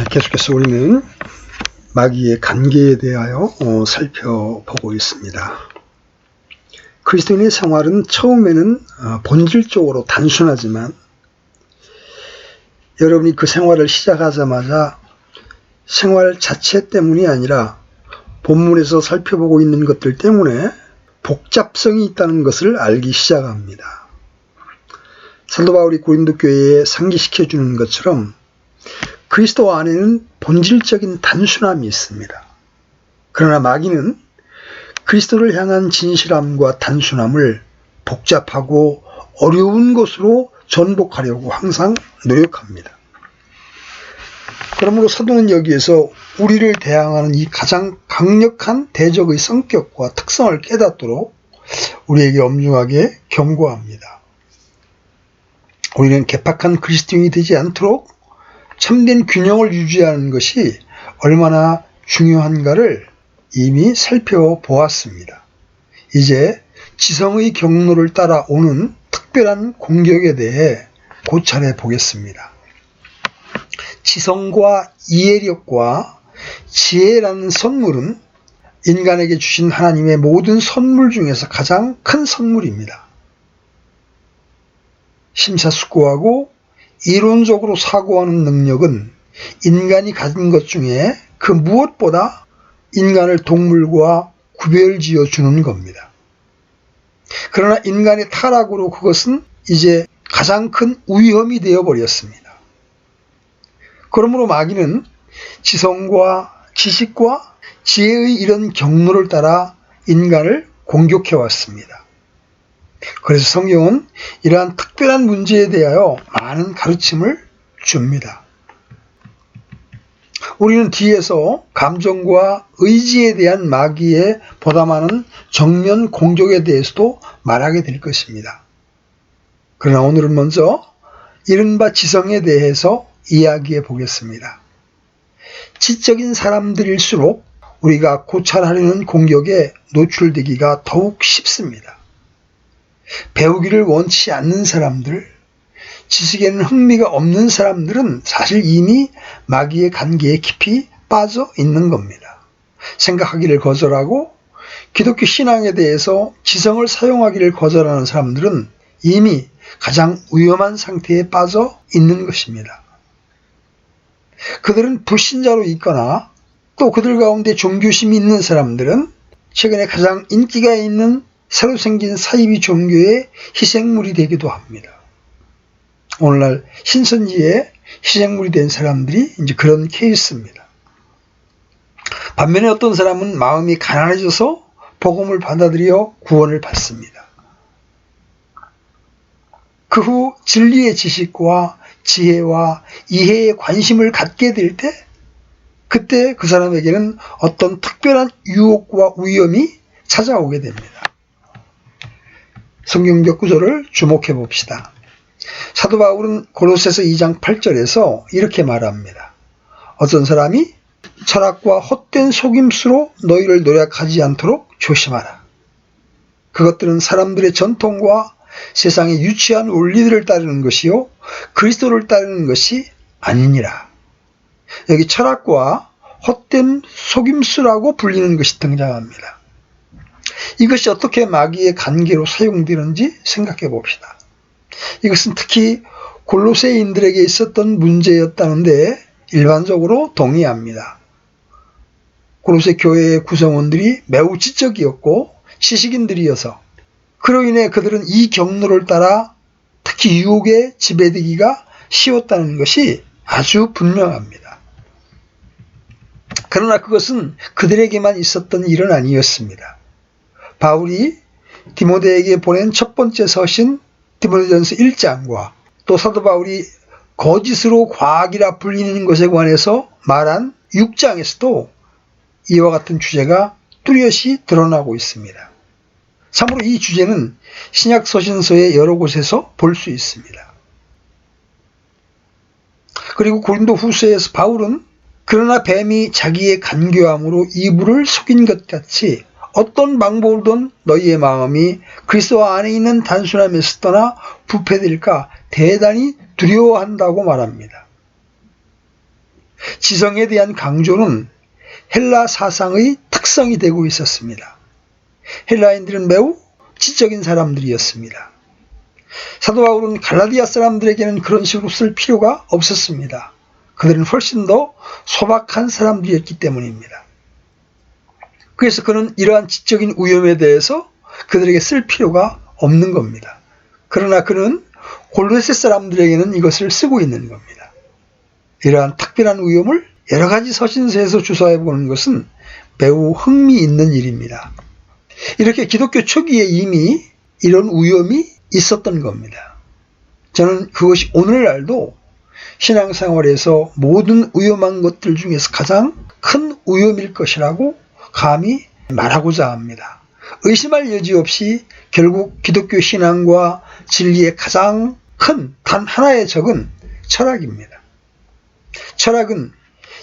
계속해서 우리는 마귀의 관계에 대하여 살펴보고 있습니다. 그리스도인의 생활은 처음에는 본질적으로 단순하지만 여러분이 그 생활을 시작하자마자 생활 자체 때문이 아니라 본문에서 살펴보고 있는 것들 때문에 복잡성이 있다는 것을 알기 시작합니다. 사도 바울이 고린도 교회에 상기시켜 주는 것처럼 그리스도 안에는 본질적인 단순함이 있습니다. 그러나 마귀는 그리스도를 향한 진실함과 단순함을 복잡하고 어려운 것으로 전복하려고 항상 노력합니다. 그러므로 사도는 여기에서 우리를 대항하는 이 가장 강력한 대적의 성격과 특성을 깨닫도록 우리에게 엄중하게 경고합니다. 우리는 개팍한 그리스도인이 되지 않도록 참된 균형을 유지하는 것이 얼마나 중요한가를 이미 살펴보았습니다. 이제 지성의 경로를 따라오는 특별한 공격에 대해 고찰해 보겠습니다. 지성과 이해력과 지혜라는 선물은 인간에게 주신 하나님의 모든 선물 중에서 가장 큰 선물입니다. 심사숙고하고 이론적으로 사고하는 능력은 인간이 가진 것 중에 그 무엇보다 인간을 동물과 구별지어 주는 겁니다. 그러나 인간의 타락으로 그것은 이제 가장 큰 위험이 되어버렸습니다. 그러므로 마귀는 지성과 지식과 지혜의 이런 경로를 따라 인간을 공격해왔습니다. 그래서 성경은 이러한 특별한 문제에 대하여 많은 가르침을 줍니다. 우리는 뒤에서 감정과 의지에 대한 마귀의 보다 많은 정면 공격에 대해서도 말하게 될 것입니다. 그러나 오늘은 먼저 이른바 지성에 대해서 이야기해 보겠습니다. 지적인 사람들일수록 우리가 고찰하려는 공격에 노출되기가 더욱 쉽습니다. 배우기를 원치 않는 사람들, 지식에는 흥미가 없는 사람들은 사실 이미 마귀의 관계에 깊이 빠져 있는 겁니다. 생각하기를 거절하고 기독교 신앙에 대해서 지성을 사용하기를 거절하는 사람들은 이미 가장 위험한 상태에 빠져 있는 것입니다. 그들은 불신자로 있거나 또 그들 가운데 종교심이 있는 사람들은 최근에 가장 인기가 있는 새로 생긴 사이비 종교의 희생물이 되기도 합니다. 오늘날 신천지의 희생물이 된 사람들이 이제 그런 케이스입니다. 반면에 어떤 사람은 마음이 가난해져서 복음을 받아들여 구원을 받습니다. 그 후 진리의 지식과 지혜와 이해에 관심을 갖게 될 때, 그때 그 사람에게는 어떤 특별한 유혹과 위험이 찾아오게 됩니다. 성경적 구절을 주목해 봅시다. 사도 바울은 고로새서 2장 8절에서 이렇게 말합니다. 어떤 사람이 철학과 헛된 속임수로 너희를 노략하지 않도록 조심하라. 그것들은 사람들의 전통과 세상의 유치한 원리들을 따르는 것이요 그리스도를 따르는 것이 아니니라. 여기 철학과 헛된 속임수라고 불리는 것이 등장합니다. 이것이 어떻게 마귀의 관계로 사용되는지 생각해 봅시다. 이것은 특히 골로새인들에게 있었던 문제였다는데 일반적으로 동의합니다. 골로새 교회의 구성원들이 매우 지적이었고 지식인들이어서 그로 인해 그들은 이 경로를 따라 특히 유혹에 지배되기가 쉬웠다는 것이 아주 분명합니다. 그러나 그것은 그들에게만 있었던 일은 아니었습니다. 바울이 디모데에게 보낸 첫 번째 서신 디모데전서 1장과 또 사도 바울이 거짓으로 과학이라 불리는 것에 관해서 말한 6장에서도 이와 같은 주제가 뚜렷이 드러나고 있습니다. 참으로 이 주제는 신약 서신서의 여러 곳에서 볼 수 있습니다. 그리고 고린도 후서에서 바울은 그러나 뱀이 자기의 간교함으로 이불을 속인 것 같이 어떤 방법으로든 너희의 마음이 그리스도 안에 있는 단순함에서 떠나 부패될까 대단히 두려워한다고 말합니다. 지성에 대한 강조는 헬라 사상의 특성이 되고 있었습니다. 헬라인들은 매우 지적인 사람들이었습니다. 사도 바울은 갈라디아 사람들에게는 그런 식으로 쓸 필요가 없었습니다. 그들은 훨씬 더 소박한 사람들이었기 때문입니다. 그래서 그는 이러한 지적인 위험에 대해서 그들에게 쓸 필요가 없는 겁니다. 그러나 그는 골로새 사람들에게는 이것을 쓰고 있는 겁니다. 이러한 특별한 위험을 여러 가지 서신서에서 주사해 보는 것은 매우 흥미있는 일입니다. 이렇게 기독교 초기에 이미 이런 위험이 있었던 겁니다. 저는 그것이 오늘날도 신앙생활에서 모든 위험한 것들 중에서 가장 큰 위험일 것이라고 감히 말하고자 합니다. 의심할 여지 없이 결국 기독교 신앙과 진리의 가장 큰 단 하나의 적은 철학입니다. 철학은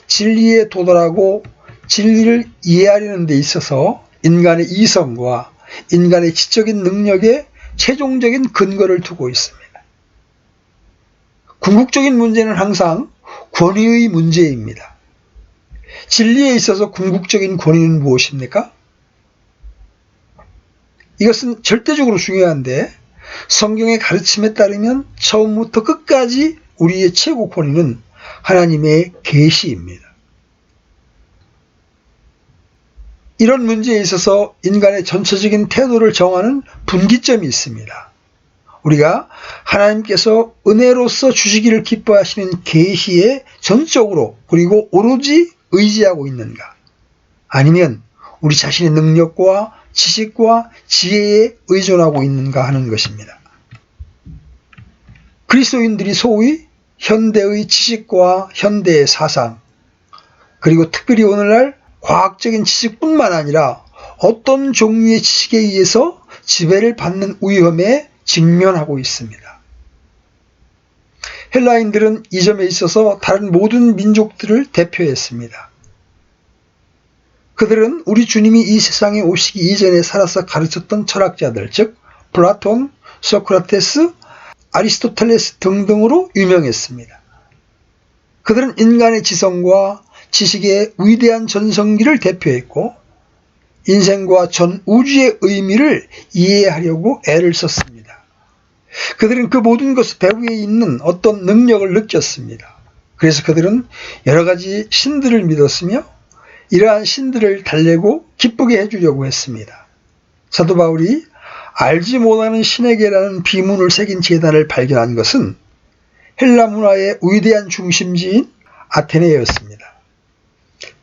진리에 도달하고 진리를 이해하려는 데 있어서 인간의 이성과 인간의 지적인 능력에 최종적인 근거를 두고 있습니다. 궁극적인 문제는 항상 권위의 문제입니다. 진리에 있어서 궁극적인 권위는 무엇입니까? 이것은 절대적으로 중요한데 성경의 가르침에 따르면 처음부터 끝까지 우리의 최고 권위는 하나님의 계시입니다. 이런 문제에 있어서 인간의 전체적인 태도를 정하는 분기점이 있습니다. 우리가 하나님께서 은혜로서 주시기를 기뻐하시는 계시에 전적으로 그리고 오로지 의지하고 있는가? 아니면 우리 자신의 능력과 지식과 지혜에 의존하고 있는가 하는 것입니다. 그리스도인들이 소위 현대의 지식과 현대의 사상, 그리고 특별히 오늘날 과학적인 지식뿐만 아니라 어떤 종류의 지식에 의해서 지배를 받는 위험에 직면하고 있습니다. 헬라인들은 이 점에 있어서 다른 모든 민족들을 대표했습니다. 그들은 우리 주님이 이 세상에 오시기 이전에 살아서 가르쳤던 철학자들, 즉 플라톤, 소크라테스, 아리스토텔레스 등등으로 유명했습니다. 그들은 인간의 지성과 지식의 위대한 전성기를 대표했고 인생과 전 우주의 의미를 이해하려고 애를 썼습니다. 그들은 그 모든 것을 배후에 있는 어떤 능력을 느꼈습니다. 그래서 그들은 여러 가지 신들을 믿었으며 이러한 신들을 달래고 기쁘게 해주려고 했습니다. 사도 바울이 알지 못하는 신에게라는 비문을 새긴 제단을 발견한 것은 헬라 문화의 위대한 중심지인 아테네였습니다.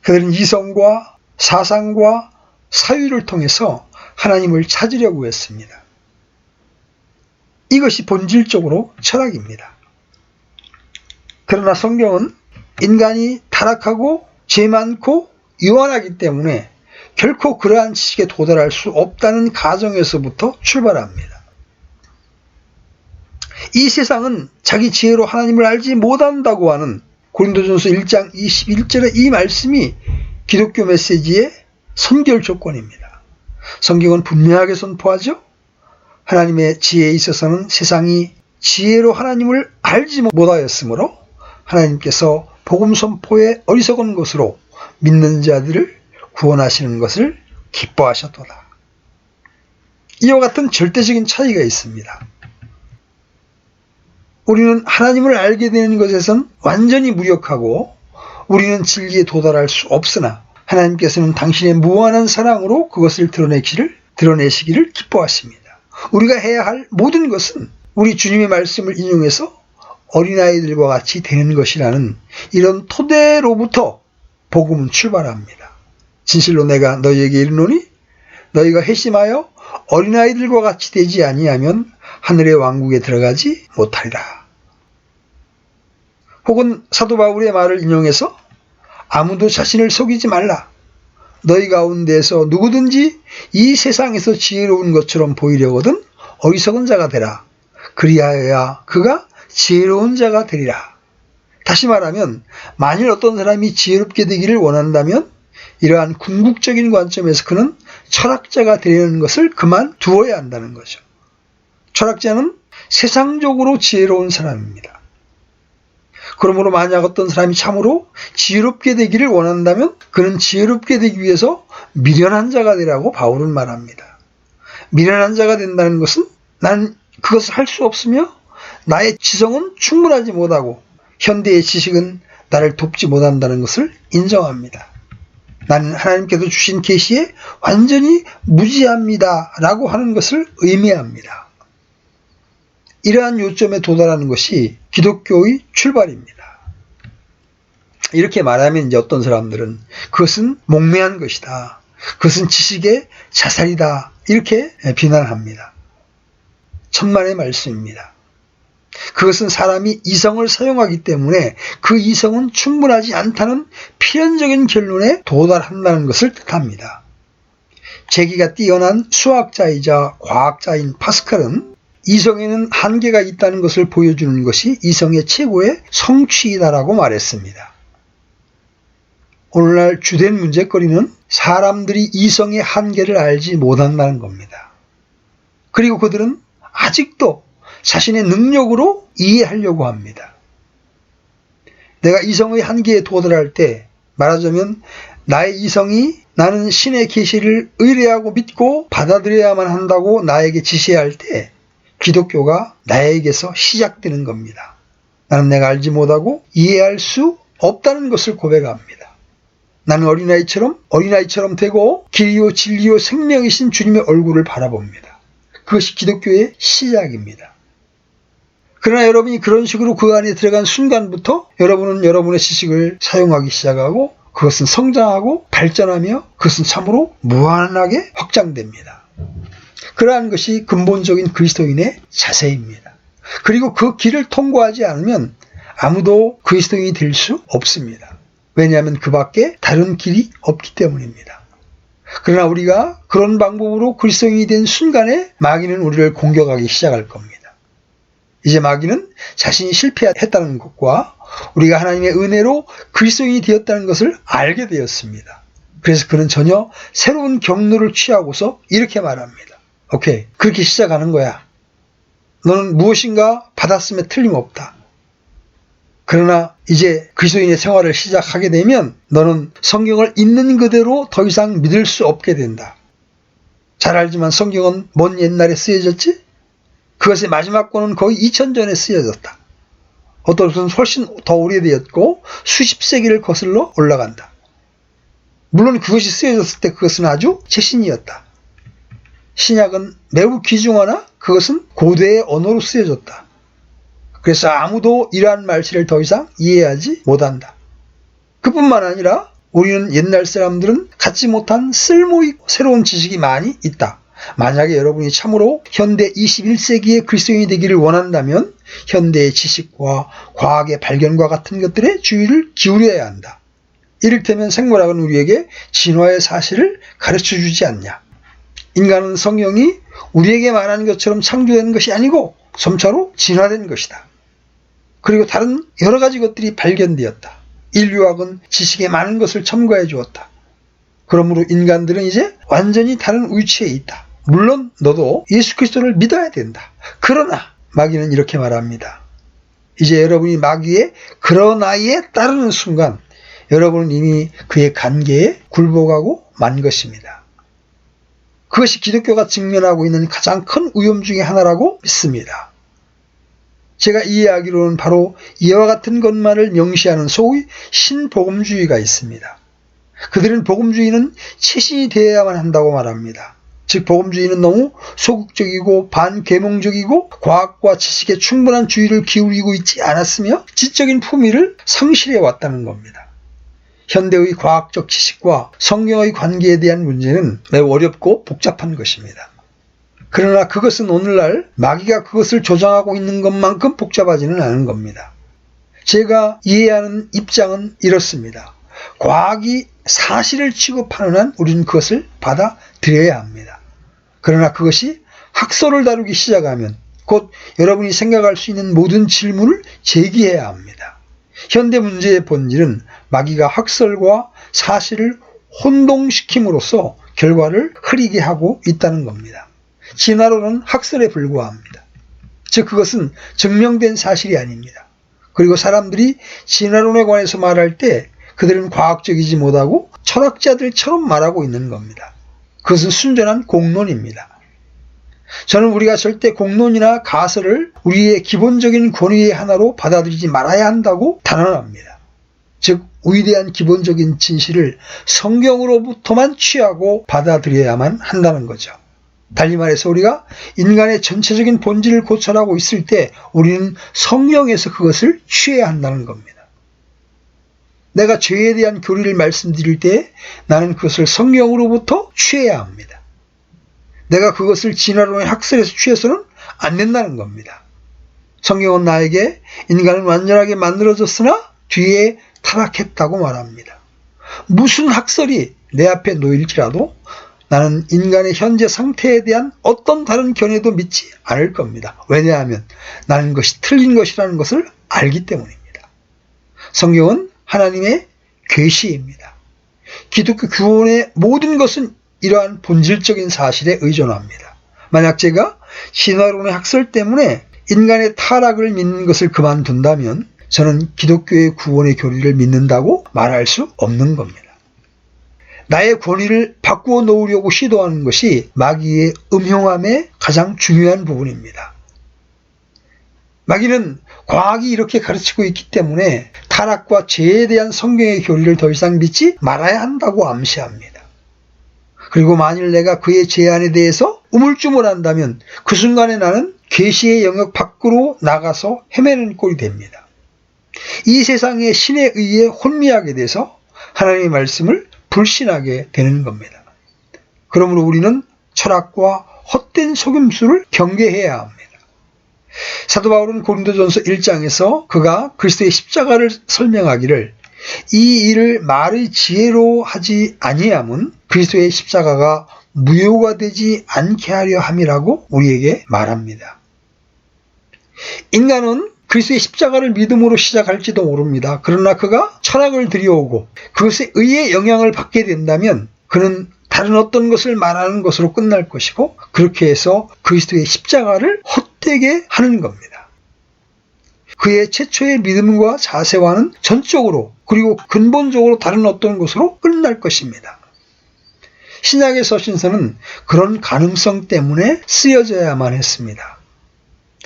그들은 이성과 사상과 사유를 통해서 하나님을 찾으려고 했습니다. 이것이 본질적으로 철학입니다. 그러나 성경은 인간이 타락하고 죄 많고 유한하기 때문에 결코 그러한 지식에 도달할 수 없다는 가정에서부터 출발합니다. 이 세상은 자기 지혜로 하나님을 알지 못한다고 하는 고린도전서 1장 21절의 이 말씀이 기독교 메시지의 선결 조건입니다. 성경은 분명하게 선포하죠. 하나님의 지혜에 있어서는 세상이 지혜로 하나님을 알지 못하였으므로 하나님께서 복음 선포의 어리석은 것으로 믿는 자들을 구원하시는 것을 기뻐하셨도다. 이와 같은 절대적인 차이가 있습니다. 우리는 하나님을 알게 되는 것에선 완전히 무력하고 우리는 진리에 도달할 수 없으나 하나님께서는 당신의 무한한 사랑으로 그것을 드러내시기를 기뻐하십니다. 우리가 해야 할 모든 것은 우리 주님의 말씀을 인용해서 어린아이들과 같이 되는 것이라는 이런 토대로부터 복음은 출발합니다. 진실로 내가 너희에게 이르노니 너희가 회심하여 어린아이들과 같이 되지 아니하면 하늘의 왕국에 들어가지 못하리라. 혹은 사도 바울의 말을 인용해서 아무도 자신을 속이지 말라. 너희 가운데서 누구든지 이 세상에서 지혜로운 것처럼 보이려거든 어리석은 자가 되라. 그리하여야 그가 지혜로운 자가 되리라. 다시 말하면 만일 어떤 사람이 지혜롭게 되기를 원한다면 이러한 궁극적인 관점에서 그는 철학자가 되려는 것을 그만두어야 한다는 거죠. 철학자는 세상적으로 지혜로운 사람입니다. 그러므로 만약 어떤 사람이 참으로 지혜롭게 되기를 원한다면 그는 지혜롭게 되기 위해서 미련한 자가 되라고 바울은 말합니다. 미련한 자가 된다는 것은 나는 그것을 할 수 없으며 나의 지성은 충분하지 못하고 현대의 지식은 나를 돕지 못한다는 것을 인정합니다. 나는 하나님께서 주신 계시에 완전히 무지합니다 라고 하는 것을 의미합니다. 이러한 요점에 도달하는 것이 기독교의 출발입니다. 이렇게 말하면 이제 어떤 사람들은 그것은 목매한 것이다. 그것은 지식의 자살이다. 이렇게 비난합니다. 천만의 말씀입니다. 그것은 사람이 이성을 사용하기 때문에 그 이성은 충분하지 않다는 필연적인 결론에 도달한다는 것을 뜻합니다. 재기가 뛰어난 수학자이자 과학자인 파스칼은 이성에는 한계가 있다는 것을 보여주는 것이 이성의 최고의 성취이다라고 말했습니다. 오늘날 주된 문제거리는 사람들이 이성의 한계를 알지 못한다는 겁니다. 그리고 그들은 아직도 자신의 능력으로 이해하려고 합니다. 내가 이성의 한계에 도달할 때 말하자면 나의 이성이 나는 신의 계시를 의뢰하고 믿고 받아들여야만 한다고 나에게 지시할 때 기독교가 나에게서 시작되는 겁니다. 나는 내가 알지 못하고 이해할 수 없다는 것을 고백합니다. 나는 어린아이처럼 되고 길이요 진리요 생명이신 주님의 얼굴을 바라봅니다. 그것이 기독교의 시작입니다. 그러나 여러분이 그런 식으로 그 안에 들어간 순간부터 여러분은 여러분의 지식을 사용하기 시작하고 그것은 성장하고 발전하며 그것은 참으로 무한하게 확장됩니다. 그러한 것이 근본적인 그리스도인의 자세입니다. 그리고 그 길을 통과하지 않으면 아무도 그리스도인이 될 수 없습니다. 왜냐하면 그 밖에 다른 길이 없기 때문입니다. 그러나 우리가 그런 방법으로 그리스도인이 된 순간에 마귀는 우리를 공격하기 시작할 겁니다. 이제 마귀는 자신이 실패했다는 것과 우리가 하나님의 은혜로 그리스도인이 되었다는 것을 알게 되었습니다. 그래서 그는 전혀 새로운 경로를 취하고서 이렇게 말합니다. 오케이, 그렇게 시작하는 거야. 너는 무엇인가 받았음에 틀림없다. 그러나 이제 그리스도인의 생활을 시작하게 되면 너는 성경을 있는 그대로 더 이상 믿을 수 없게 된다. 잘 알지만 성경은 먼 옛날에 쓰여졌지? 그것의 마지막 권은 거의 2000전에 쓰여졌다. 어떤 것은 훨씬 더 오래되었고 수십 세기를 거슬러 올라간다. 물론 그것이 쓰여졌을 때 그것은 아주 최신이었다. 신약은 매우 귀중하나 그것은 고대의 언어로 쓰여졌다. 그래서 아무도 이러한 말씀을 더 이상 이해하지 못한다. 그뿐만 아니라 우리는 옛날 사람들은 갖지 못한 쓸모있고 새로운 지식이 많이 있다. 만약에 여러분이 참으로 현대 21세기의 그리스도인이 되기를 원한다면 현대의 지식과 과학의 발견과 같은 것들에 주의를 기울여야 한다. 이를테면 생물학은 우리에게 진화의 사실을 가르쳐주지 않냐. 인간은 성경이 우리에게 말하는 것처럼 창조된 것이 아니고 점차로 진화된 것이다. 그리고 다른 여러 가지 것들이 발견되었다. 인류학은 지식의 많은 것을 첨가해 주었다. 그러므로 인간들은 이제 완전히 다른 위치에 있다. 물론 너도 예수 그리스도를 믿어야 된다. 그러나 마귀는 이렇게 말합니다. 이제 여러분이 마귀의 그러나에 따르는 순간 여러분은 이미 그의 관계에 굴복하고 만 것입니다. 그것이 기독교가 직면하고 있는 가장 큰 위험 중에 하나라고 믿습니다. 제가 이해하기로는 바로 이와 같은 것만을 명시하는 소위 신복음주의가 있습니다. 그들은 복음주의는 최신이 되어야만 한다고 말합니다. 즉 복음주의는 너무 소극적이고 반계몽적이고 과학과 지식에 충분한 주의를 기울이고 있지 않았으며 지적인 품위를 상실해 왔다는 겁니다. 현대의 과학적 지식과 성경의 관계에 대한 문제는 매우 어렵고 복잡한 것입니다. 그러나 그것은 오늘날 마귀가 그것을 조장하고 있는 것만큼 복잡하지는 않은 겁니다. 제가 이해하는 입장은 이렇습니다. 과학이 사실을 취급하는 한 우리는 그것을 받아들여야 합니다. 그러나 그것이 학설을 다루기 시작하면 곧 여러분이 생각할 수 있는 모든 질문을 제기해야 합니다. 현대 문제의 본질은 마귀가 학설과 사실을 혼동시킴으로써 결과를 흐리게 하고 있다는 겁니다. 진화론은 학설에 불과합니다. 즉 그것은 증명된 사실이 아닙니다. 그리고 사람들이 진화론에 관해서 말할 때 그들은 과학적이지 못하고 철학자들처럼 말하고 있는 겁니다. 그것은 순전한 공론입니다. 저는 우리가 절대 공론이나 가설을 우리의 기본적인 권위의 하나로 받아들이지 말아야 한다고 단언합니다. 즉 위대한 기본적인 진실을 성경으로부터만 취하고 받아들여야만 한다는 거죠. 달리 말해서 우리가 인간의 전체적인 본질을 고찰하고 있을 때 우리는 성경에서 그것을 취해야 한다는 겁니다. 내가 죄에 대한 교리를 말씀드릴 때 나는 그것을 성경으로부터 취해야 합니다. 내가 그것을 진화론의 학설에서 취해서는 안 된다는 겁니다. 성경은 나에게 인간은 완전하게 만들어졌으나 뒤에 타락했다고 말합니다. 무슨 학설이 내 앞에 놓일지라도 나는 인간의 현재 상태에 대한 어떤 다른 견해도 믿지 않을 겁니다. 왜냐하면 나는 그것이 틀린 것이라는 것을 알기 때문입니다. 성경은 하나님의 계시입니다. 기독교 구원의 모든 것은 이러한 본질적인 사실에 의존합니다. 만약 제가 진화론의 학설 때문에 인간의 타락을 믿는 것을 그만둔다면 저는 기독교의 구원의 교리를 믿는다고 말할 수 없는 겁니다. 나의 권위를 바꾸어 놓으려고 시도하는 것이 마귀의 음흉함의 가장 중요한 부분입니다. 마귀는 과학이 이렇게 가르치고 있기 때문에 타락과 죄에 대한 성경의 교리를 더 이상 믿지 말아야 한다고 암시합니다. 그리고 만일 내가 그의 제안에 대해서 우물쭈물한다면 그 순간에 나는 계시의 영역 밖으로 나가서 헤매는 꼴이 됩니다. 이 세상의 신에 의해 혼미하게 돼서 하나님의 말씀을 불신하게 되는 겁니다. 그러므로 우리는 철학과 헛된 속임수를 경계해야 합니다. 사도 바울은 고린도전서 1장에서 그가 그리스도의 십자가를 설명하기를 이 일을 말의 지혜로 하지 아니함은 그리스도의 십자가가 무효가 되지 않게 하려 함이라고 우리에게 말합니다. 인간은 그리스도의 십자가를 믿음으로 시작할지도 모릅니다. 그러나 그가 철학을 들여오고 그것에 의해 영향을 받게 된다면 그는 다른 어떤 것을 말하는 것으로 끝날 것이고 그렇게 해서 그리스도의 십자가를 헛되게 하는 겁니다. 그의 최초의 믿음과 자세와는 전적으로 그리고 근본적으로 다른 어떤 것으로 끝날 것입니다. 신약의 서신서는 그런 가능성 때문에 쓰여져야만 했습니다.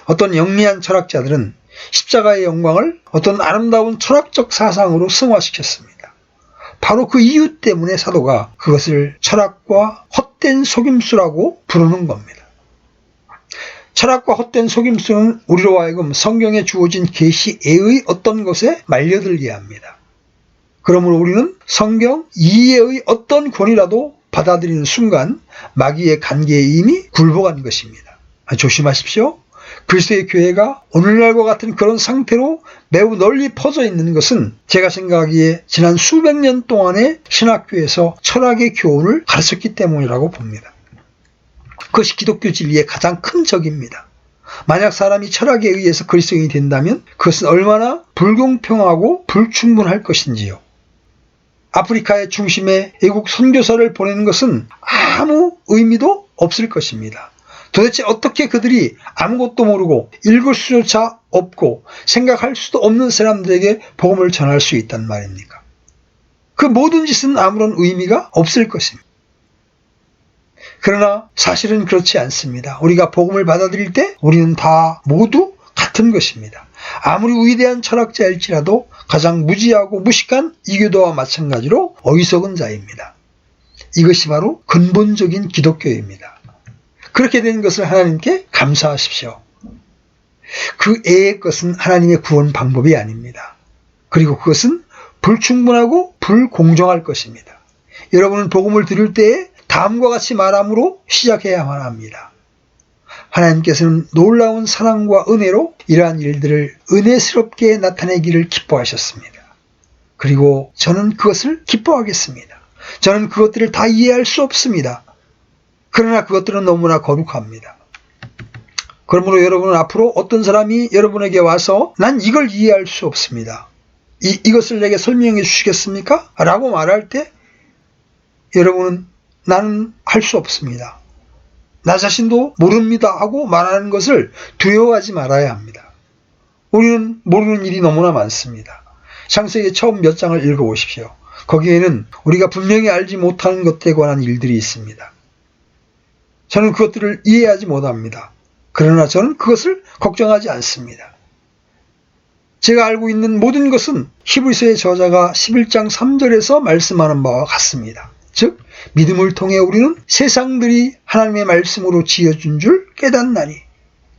어떤 영리한 철학자들은 십자가의 영광을 어떤 아름다운 철학적 사상으로 승화시켰습니다. 바로 그 이유 때문에 사도가 그것을 철학과 헛된 속임수라고 부르는 겁니다. 철학과 헛된 속임수는 우리로 하여금 성경에 주어진 계시의 어떤 것에 말려들게 합니다. 그러므로 우리는 성경 이해의 어떤 권위라도 받아들이는 순간 마귀의 관계에 이미 굴복한 것입니다. 조심하십시오. 그리스도의 교회가 오늘날과 같은 그런 상태로 매우 널리 퍼져 있는 것은 제가 생각하기에 지난 수백 년 동안의 신학교에서 철학의 교훈을 가르쳤기 때문이라고 봅니다. 그것이 기독교 진리의 가장 큰 적입니다. 만약 사람이 철학에 의해서 그리스도인이 된다면 그것은 얼마나 불공평하고 불충분할 것인지요. 아프리카의 중심에 애국 선교사를 보내는 것은 아무 의미도 없을 것입니다. 도대체 어떻게 그들이 아무것도 모르고 읽을 수조차 없고 생각할 수도 없는 사람들에게 복음을 전할 수 있단 말입니까? 그 모든 짓은 아무런 의미가 없을 것입니다. 그러나 사실은 그렇지 않습니다. 우리가 복음을 받아들일 때 우리는 다 모두 같은 것입니다. 아무리 위대한 철학자일지라도 가장 무지하고 무식한 이교도와 마찬가지로 어리석은 자입니다. 이것이 바로 근본적인 기독교입니다. 그렇게 된 것을 하나님께 감사하십시오. 그 애의 것은 하나님의 구원 방법이 아닙니다. 그리고 그것은 불충분하고 불공정할 것입니다. 여러분은 복음을 들을 때에 다음과 같이 말함으로 시작해야만 합니다. 하나님께서는 놀라운 사랑과 은혜로 이러한 일들을 은혜스럽게 나타내기를 기뻐하셨습니다. 그리고 저는 그것을 기뻐하겠습니다. 저는 그것들을 다 이해할 수 없습니다. 그러나 그것들은 너무나 거룩합니다. 그러므로 여러분은 앞으로 어떤 사람이 여러분에게 와서 난 이걸 이해할 수 없습니다. 이것을 내게 설명해 주시겠습니까? 라고 말할 때 여러분은 나는 할 수 없습니다. 나 자신도 모릅니다 하고 말하는 것을 두려워하지 말아야 합니다. 우리는 모르는 일이 너무나 많습니다. 창세기 처음 몇 장을 읽어보십시오. 거기에는 우리가 분명히 알지 못하는 것들에 관한 일들이 있습니다. 저는 그것들을 이해하지 못합니다. 그러나 저는 그것을 걱정하지 않습니다. 제가 알고 있는 모든 것은 히브리서의 저자가 11장 3절에서 말씀하는 바와 같습니다. 즉 믿음을 통해 우리는 세상들이 하나님의 말씀으로 지어준 줄 깨닫나니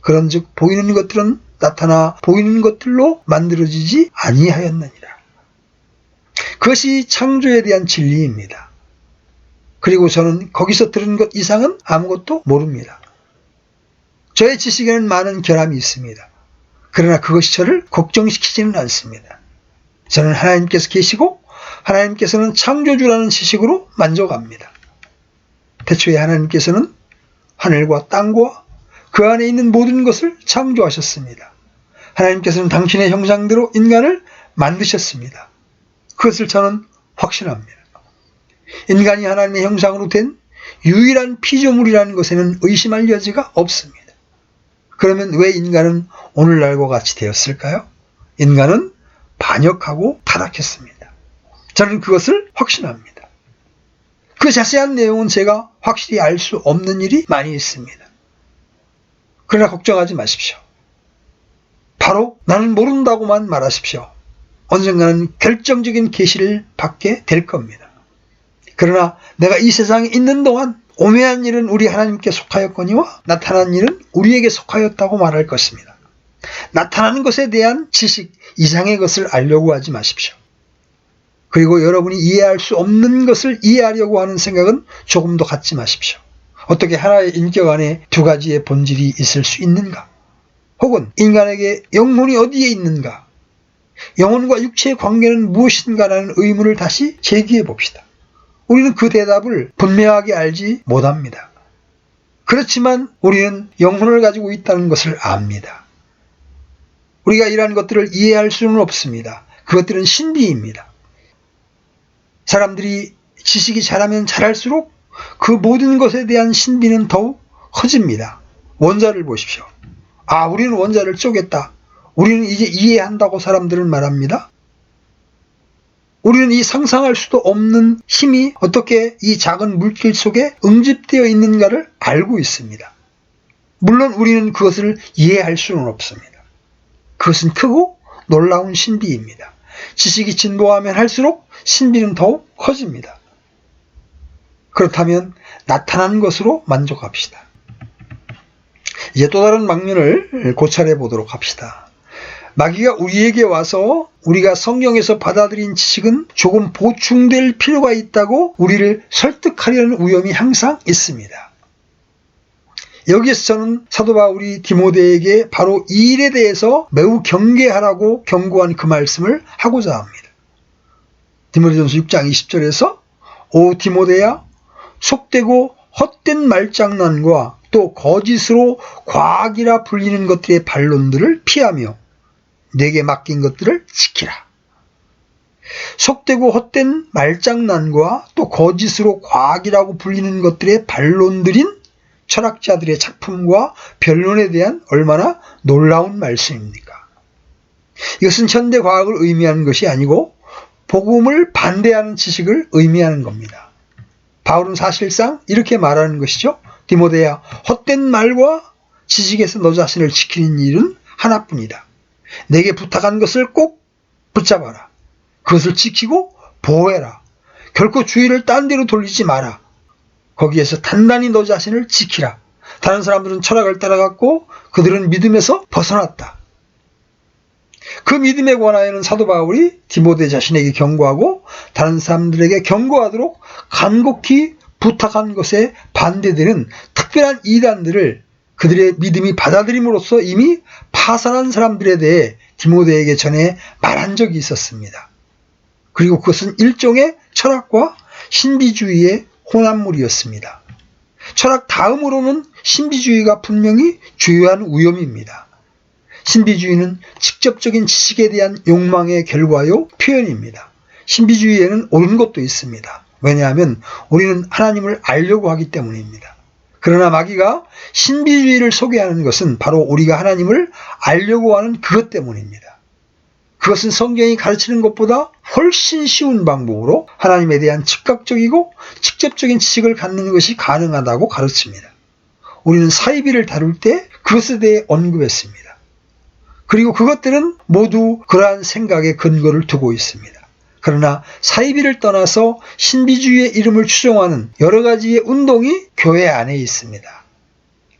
그런즉 보이는 것들은 나타나 보이는 것들로 만들어지지 아니하였느니라. 그것이 창조에 대한 진리입니다. 그리고 저는 거기서 들은 것 이상은 아무것도 모릅니다. 저의 지식에는 많은 결함이 있습니다. 그러나 그것이 저를 걱정시키지는 않습니다. 저는 하나님께서 계시고 하나님께서는 창조주라는 지식으로 만족합니다. 태초에 하나님께서는 하늘과 땅과 그 안에 있는 모든 것을 창조하셨습니다. 하나님께서는 당신의 형상대로 인간을 만드셨습니다. 그것을 저는 확신합니다. 인간이 하나님의 형상으로 된 유일한 피조물이라는 것에는 의심할 여지가 없습니다. 그러면 왜 인간은 오늘날과 같이 되었을까요? 인간은 반역하고 타락했습니다. 저는 그것을 확신합니다. 그 자세한 내용은 제가 확실히 알 수 없는 일이 많이 있습니다. 그러나 걱정하지 마십시오. 바로 나는 모른다고만 말하십시오. 언젠가는 결정적인 계시를 받게 될 겁니다. 그러나 내가 이 세상에 있는 동안 오매한 일은 우리 하나님께 속하였거니와 나타난 일은 우리에게 속하였다고 말할 것입니다. 나타나는 것에 대한 지식 이상의 것을 알려고 하지 마십시오. 그리고 여러분이 이해할 수 없는 것을 이해하려고 하는 생각은 조금도 갖지 마십시오. 어떻게 하나의 인격 안에 두 가지의 본질이 있을 수 있는가? 혹은 인간에게 영혼이 어디에 있는가? 영혼과 육체의 관계는 무엇인가라는 의문을 다시 제기해 봅시다. 우리는 그 대답을 분명하게 알지 못합니다. 그렇지만 우리는 영혼을 가지고 있다는 것을 압니다. 우리가 이러한 것들을 이해할 수는 없습니다. 그것들은 신비입니다. 사람들이 지식이 자라면 자랄수록 그 모든 것에 대한 신비는 더욱 커집니다. 원자를 보십시오. 우리는 원자를 쪼갰다. 우리는 이제 이해한다고 사람들은 말합니다. 우리는 이 상상할 수도 없는 힘이 어떻게 이 작은 물질 속에 응집되어 있는가를 알고 있습니다. 물론 우리는 그것을 이해할 수는 없습니다. 그것은 크고 놀라운 신비입니다. 지식이 진보하면 할수록 신비는 더욱 커집니다. 그렇다면 나타난 것으로 만족합시다. 이제 또 다른 방면을 고찰해 보도록 합시다. 마귀가 우리에게 와서 우리가 성경에서 받아들인 지식은 조금 보충될 필요가 있다고 우리를 설득하려는 위험이 항상 있습니다. 여기에서 저는 사도 바울이 디모데에게 바로 이 일에 대해서 매우 경계하라고 경고한 그 말씀을 하고자 합니다. 디모데전서 6장 20절에서 오 디모데야 속되고 헛된 말장난과 또 거짓으로 과학이라 불리는 것들의 반론들을 피하며 내게 맡긴 것들을 지키라. 속되고 헛된 말장난과 또 거짓으로 과학이라고 불리는 것들의 반론들인 철학자들의 작품과 변론에 대한 얼마나 놀라운 말씀입니까? 이것은 현대 과학을 의미하는 것이 아니고 복음을 반대하는 지식을 의미하는 겁니다. 바울은 사실상 이렇게 말하는 것이죠. 디모데야, 헛된 말과 지식에서 너 자신을 지키는 일은 하나뿐이다. 내게 부탁한 것을 꼭 붙잡아라. 그것을 지키고 보호해라. 결코 주의를 딴 데로 돌리지 마라. 거기에서 단단히 너 자신을 지키라. 다른 사람들은 철학을 따라갔고 그들은 믿음에서 벗어났다. 그 믿음에 관하여는 사도 바울이 디모데 자신에게 경고하고 다른 사람들에게 경고하도록 간곡히 부탁한 것에 반대되는 특별한 이단들을 그들의 믿음이 받아들임으로써 이미 파산한 사람들에 대해 디모데에게 전해 말한 적이 있었습니다. 그리고 그것은 일종의 철학과 신비주의의 혼합물이었습니다. 철학 다음으로는 신비주의가 분명히 주요한 위험입니다. 신비주의는 직접적인 지식에 대한 욕망의 결과요 표현입니다. 신비주의에는 옳은 것도 있습니다. 왜냐하면 우리는 하나님을 알려고 하기 때문입니다. 그러나 마귀가 신비주의를 소개하는 것은 바로 우리가 하나님을 알려고 하는 그것 때문입니다. 그것은 성경이 가르치는 것보다 훨씬 쉬운 방법으로 하나님에 대한 즉각적이고 직접적인 지식을 갖는 것이 가능하다고 가르칩니다. 우리는 사이비를 다룰 때 그것에 대해 언급했습니다. 그리고 그것들은 모두 그러한 생각에 근거를 두고 있습니다. 그러나 사이비를 떠나서 신비주의의 이름을 추종하는 여러 가지의 운동이 교회 안에 있습니다.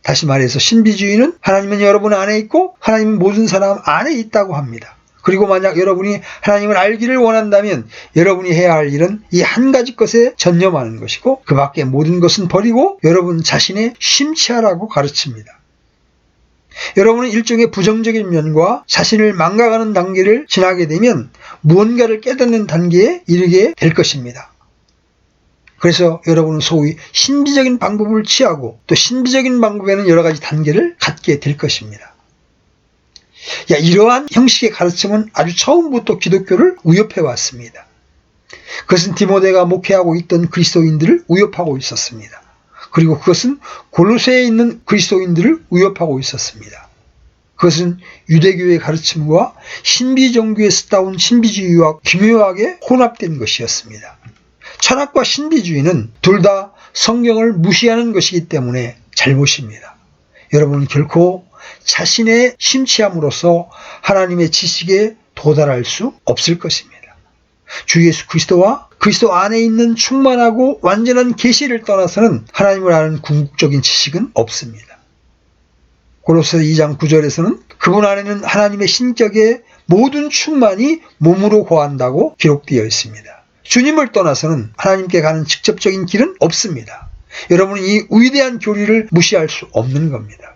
다시 말해서 신비주의는 하나님은 여러분 안에 있고 하나님은 모든 사람 안에 있다고 합니다. 그리고 만약 여러분이 하나님을 알기를 원한다면 여러분이 해야 할 일은 이 한 가지 것에 전념하는 것이고 그 밖의 모든 것은 버리고 여러분 자신에 심취하라고 가르칩니다. 여러분은 일종의 부정적인 면과 자신을 망각하는 단계를 지나게 되면 무언가를 깨닫는 단계에 이르게 될 것입니다. 그래서 여러분은 소위 신비적인 방법을 취하고 또 신비적인 방법에는 여러 가지 단계를 갖게 될 것입니다. 이러한 형식의 가르침은 아주 처음부터 기독교를 위협해 왔습니다. 그것은 디모데가 목회하고 있던 그리스도인들을 위협하고 있었습니다. 그리고 그것은 골로새에 있는 그리스도인들을 위협하고 있었습니다. 그것은 유대교의 가르침과 신비 종교에서 따온 신비주의와 기묘하게 혼합된 것이었습니다. 철학과 신비주의는 둘 다 성경을 무시하는 것이기 때문에 잘못입니다. 여러분은 결코 자신의 심취함으로써 하나님의 지식에 도달할 수 없을 것입니다. 주 예수 그리스도와 그리스도 안에 있는 충만하고 완전한 계시를 떠나서는 하나님을 아는 궁극적인 지식은 없습니다. 고로새 2장 9절에서는 그분 안에는 하나님의 신격의 모든 충만이 몸으로 거한다고 기록되어 있습니다. 주님을 떠나서는 하나님께 가는 직접적인 길은 없습니다. 여러분은 이 위대한 교리를 무시할 수 없는 겁니다.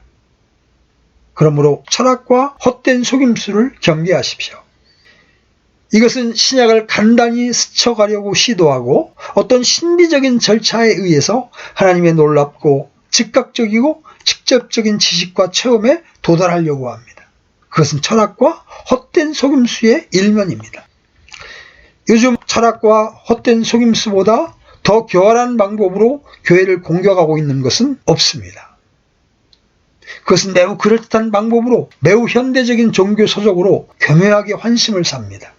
그러므로 철학과 헛된 속임수를 경계하십시오. 이것은 신약을 간단히 스쳐가려고 시도하고 어떤 신비적인 절차에 의해서 하나님의 놀랍고 즉각적이고 직접적인 지식과 체험에 도달하려고 합니다. 그것은 철학과 헛된 속임수의 일면입니다. 요즘 철학과 헛된 속임수보다 더 교활한 방법으로 교회를 공격하고 있는 것은 없습니다. 그것은 매우 그럴듯한 방법으로 매우 현대적인 종교 서적으로 교묘하게 환심을 삽니다.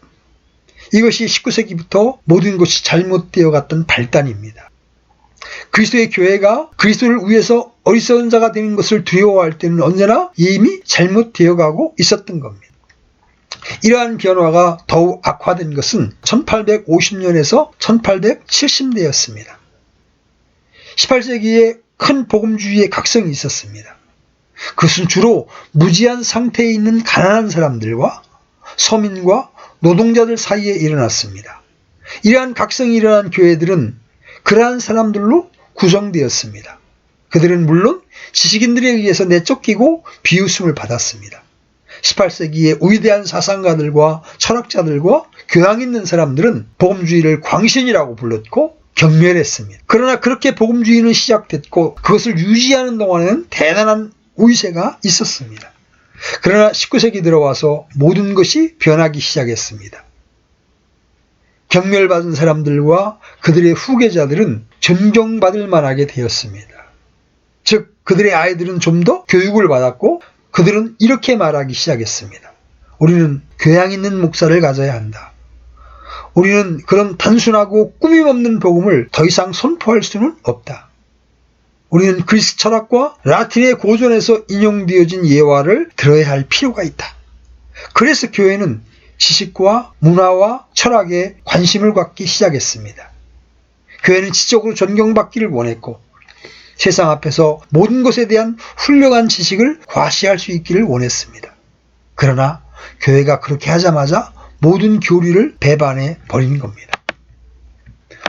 이것이 19세기부터 모든 것이 잘못되어 갔던 발단입니다. 그리스도의 교회가 그리스도를 위해서 어리석은 자가 되는 것을 두려워할 때는 언제나 이미 잘못되어 가고 있었던 겁니다. 이러한 변화가 더욱 악화된 것은 1850년에서 1870년대였습니다. 18세기에 큰 복음주의의 각성이 있었습니다. 그것은 주로 무지한 상태에 있는 가난한 사람들과 서민과 노동자들 사이에 일어났습니다. 이러한 각성이 일어난 교회들은 그러한 사람들로 구성되었습니다. 그들은 물론 지식인들에 의해서 내쫓기고 비웃음을 받았습니다. 18세기의 위대한 사상가들과 철학자들과 교양 있는 사람들은 복음주의를 광신이라고 불렀고 경멸했습니다. 그러나 그렇게 복음주의는 시작됐고 그것을 유지하는 동안에는 대단한 위세가 있었습니다. 그러나 19세기 들어와서 모든 것이 변하기 시작했습니다. 경멸받은 사람들과 그들의 후계자들은 존경받을 만하게 되었습니다. 즉 그들의 아이들은 좀 더 교육을 받았고 그들은 이렇게 말하기 시작했습니다. 우리는 교양 있는 목사를 가져야 한다. 우리는 그런 단순하고 꾸밈없는 복음을 더 이상 선포할 수는 없다. 우리는 그리스 철학과 라틴의 고전에서 인용되어진 예화를 들어야 할 필요가 있다. 그래서 교회는 지식과 문화와 철학에 관심을 갖기 시작했습니다. 교회는 지적으로 존경받기를 원했고 세상 앞에서 모든 것에 대한 훌륭한 지식을 과시할 수 있기를 원했습니다. 그러나 교회가 그렇게 하자마자 모든 교리를 배반해 버린 겁니다.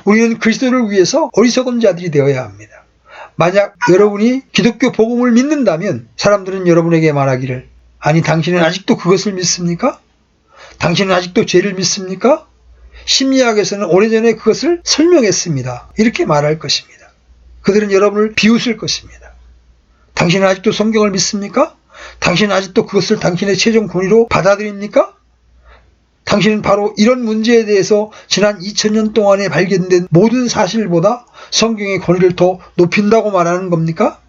우리는 그리스도를 위해서 어리석은 자들이 되어야 합니다. 만약 여러분이 기독교 복음을 믿는다면 사람들은 여러분에게 말하기를 아니 당신은 아직도 그것을 믿습니까? 당신은 아직도 죄를 믿습니까? 심리학에서는 오래전에 그것을 설명했습니다. 이렇게 말할 것입니다. 그들은 여러분을 비웃을 것입니다. 당신은 아직도 성경을 믿습니까? 당신은 아직도 그것을 당신의 최종 권위로 받아들입니까? 당신은 바로 이런 문제에 대해서 지난 2000년 동안에 발견된 모든 사실보다 성경의 권위를 더 높인다고 말하는 겁니까?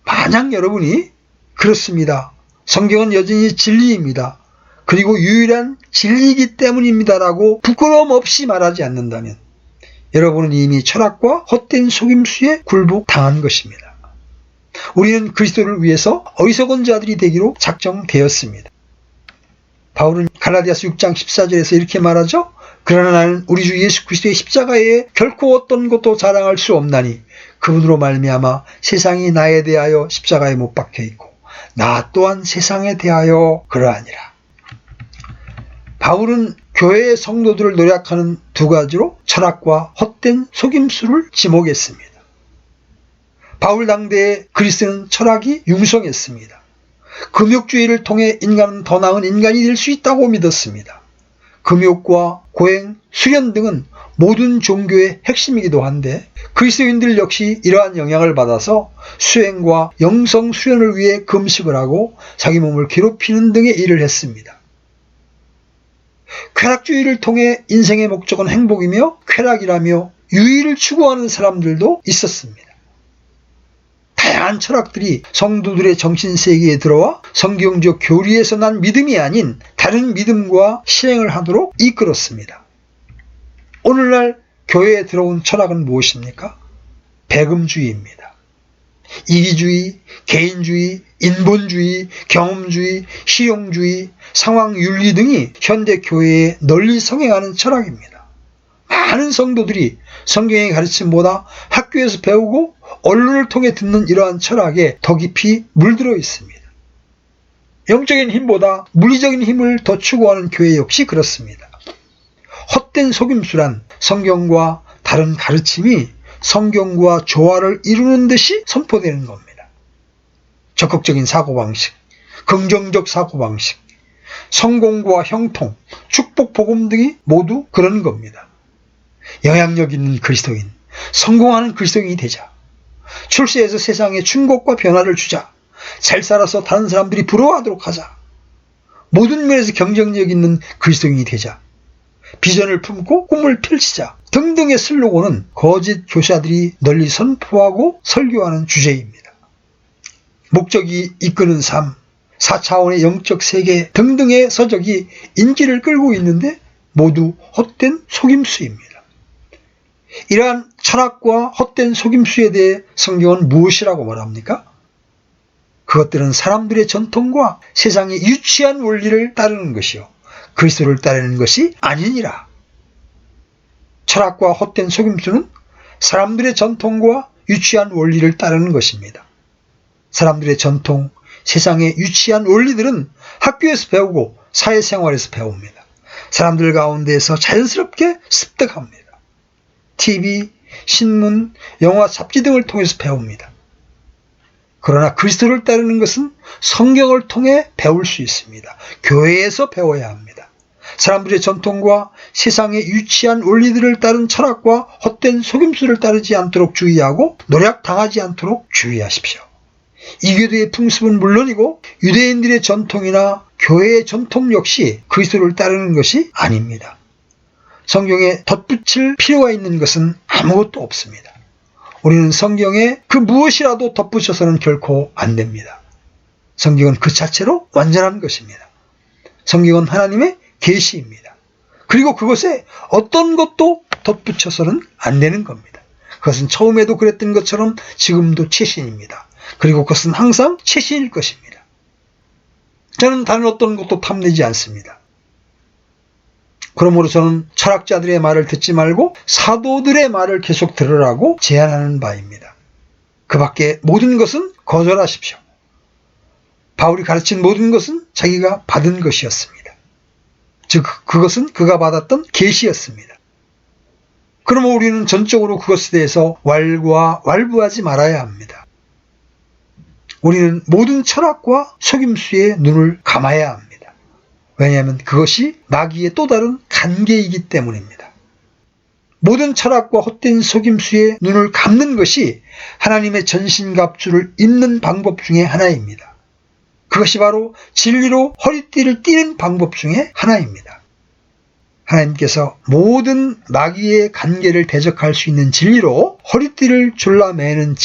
만약 여러분이 그렇습니다, 성경은 여전히 진리입니다, 그리고 유일한 진리이기 때문입니다라고 부끄러움 없이 말하지 않는다면 여러분은 이미 철학과 헛된 속임수에 굴복당한 것입니다. 우리는 그리스도를 위해서 어리석은 자들이 되기로 작정되었습니다. 바울은 갈라디아서 6장 14절에서 이렇게 말하죠. 그러나 나는 우리 주 예수 그리스도의 십자가에 결코 어떤 것도 자랑할 수 없나니 그분으로 말미암아 세상이 나에 대하여 십자가에 못 박혀 있고 나 또한 세상에 대하여 그러하니라. 바울은 교회의 성도들을 노략하는 두 가지로 철학과 헛된 속임수를 지목했습니다. 바울 당대의 그리스도는 철학이 융성했습니다. 금욕주의를 통해 인간은 더 나은 인간이 될 수 있다고 믿었습니다. 금욕과 고행, 수련 등은 모든 종교의 핵심이기도 한데 그리스도인들 역시 이러한 영향을 받아서 수행과 영성 수련을 위해 금식을 하고 자기 몸을 괴롭히는 등의 일을 했습니다. 쾌락주의를 통해 인생의 목적은 행복이며 쾌락이라며 유의를 추구하는 사람들도 있었습니다. 다양한 철학들이 성도들의 정신세계에 들어와 성경적 교리에서 난 믿음이 아닌 다른 믿음과 실행을 하도록 이끌었습니다. 오늘날 교회에 들어온 철학은 무엇입니까? 배금주의입니다. 이기주의, 개인주의, 인본주의, 경험주의, 실용주의, 상황윤리 등이 현대 교회에 널리 성행하는 철학입니다. 많은 성도들이 성경의 가르침보다 학교에서 배우고 언론을 통해 듣는 이러한 철학에 더 깊이 물들어 있습니다. 영적인 힘보다 물리적인 힘을 더 추구하는 교회 역시 그렇습니다. 헛된 속임수란 성경과 다른 가르침이 성경과 조화를 이루는 듯이 선포되는 겁니다. 적극적인 사고방식, 긍정적 사고방식, 성공과 형통, 축복, 복음 등이 모두 그런 겁니다. 영향력 있는 그리스도인, 성공하는 그리스도인이 되자. 출세해서 세상에 충격과 변화를 주자. 잘 살아서 다른 사람들이 부러워하도록 하자. 모든 면에서 경쟁력 있는 그리스도인이 되자. 비전을 품고 꿈을 펼치자 등등의 슬로건은 거짓 교사들이 널리 선포하고 설교하는 주제입니다. 목적이 이끄는 삶, 4차원의 영적 세계 등등의 서적이 인기를 끌고 있는데 모두 헛된 속임수입니다. 이러한 철학과 헛된 속임수에 대해 성경은 무엇이라고 말합니까? 그것들은 사람들의 전통과 세상의 유치한 원리를 따르는 것이요 그리스도를 따르는 것이 아니니라. 철학과 헛된 속임수는 사람들의 전통과 유치한 원리를 따르는 것입니다. 사람들의 전통, 세상의 유치한 원리들은 학교에서 배우고 사회생활에서 배웁니다. 사람들 가운데에서 자연스럽게 습득합니다. TV, 신문, 영화, 잡지 등을 통해서 배웁니다. 그러나 그리스도를 따르는 것은 성경을 통해 배울 수 있습니다. 교회에서 배워야 합니다. 사람들의 전통과 세상의 유치한 원리들을 따른 철학과 헛된 속임수를 따르지 않도록 주의하고 노략당하지 않도록 주의하십시오. 이교도의 풍습은 물론이고 유대인들의 전통이나 교회의 전통 역시 그리스도를 따르는 것이 아닙니다. 성경에 덧붙일 필요가 있는 것은 아무것도 없습니다. 우리는 성경에 그 무엇이라도 덧붙여서는 결코 안 됩니다. 성경은 그 자체로 완전한 것입니다. 성경은 하나님의 계시입니다. 그리고 그것에 어떤 것도 덧붙여서는 안 되는 겁니다. 그것은 처음에도 그랬던 것처럼 지금도 최신입니다. 그리고 그것은 항상 최신일 것입니다. 저는 다른 어떤 것도 탐내지 않습니다. 그러므로 저는 철학자들의 말을 듣지 말고 사도들의 말을 계속 들으라고 제안하는 바입니다. 그 밖에 모든 것은 거절하십시오. 바울이 가르친 모든 것은 자기가 받은 것이었습니다. 즉 그것은 그가 받았던 계시였습니다. 그러면 우리는 전적으로 그것에 대해서 왈부하지 말아야 합니다. 우리는 모든 철학과 속임수에 눈을 감아야 합니다. 왜냐하면 그것이 마귀의 또 다른 간계이기 때문입니다. 모든 철학과 헛된 속임수에 눈을 감는 것이 하나님의 전신갑주를 입는 방법 중에 하나입니다. 그것이 바로 진리로 허리띠를 띠는 방법 중에 하나입니다. 하나님께서 모든 마귀의 간계를 대적할 수 있는 진리로 허리띠를 졸라매는